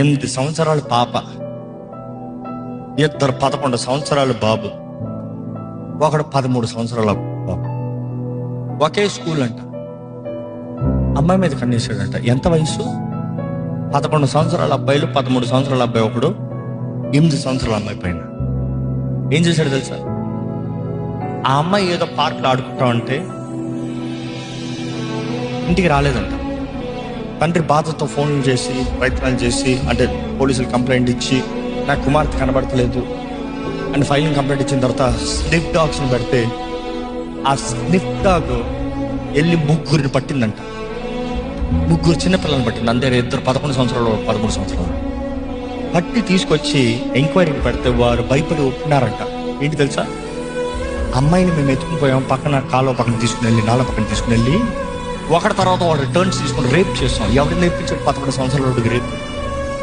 8 సంవత్సరాల పాప, 11 సంవత్సరాల బాబు, ఒకడు 13 సంవత్సరాల బాబు. ఒకే స్కూల్ అంట. అమ్మాయి మీద కన్నేసాడంట. ఎంత వయసు? 11 సంవత్సరాల అబ్బాయిలు, 13 సంవత్సరాల అబ్బాయి ఒకడు, 8 సంవత్సరాల అమ్మాయి పైన. ఏం చేశాడు తెలుసా? ఆ అమ్మాయి ఏదో పార్క్లో ఆడుకుంటా ఉంటే ఇంటికి రాలేదంట. తండ్రి బాధతో ఫోన్లు చేసి ప్రయత్నాలు చేసి, అంటే పోలీసులు కంప్లైంట్ ఇచ్చి నా కుమార్తె కనబడతలేదు అని ఫైలింగ్ కంప్లైంట్ ఇచ్చిన తర్వాత స్నిఫ్ డాగ్స్ని పెడితే ఆ స్నిఫ్ డాగ్ వెళ్ళి 3 పట్టిందంట. 3 చిన్నపిల్లలను పట్టింది. అంతే, 2 11 సంవత్సరాలు, 13 సంవత్సరాలు పట్టి తీసుకొచ్చి ఎంక్వైరీకి పెడితే వారు భయపడి ఒప్పుకున్నారంట. ఏంటి తెలుసా? అమ్మాయిని మేము ఎత్తుకుని పోయాం, పక్కన కాలువ పక్కన తీసుకుని వెళ్ళి, నాలుగు పక్కన తీసుకుని వెళ్ళి, ఒకటి తర్వాత వాడు రిటర్న్స్ తీసుకుని రేప్ చేస్తాం. ఎవరిని నేర్పించాడు? 11 సంవత్సరాల రేప్.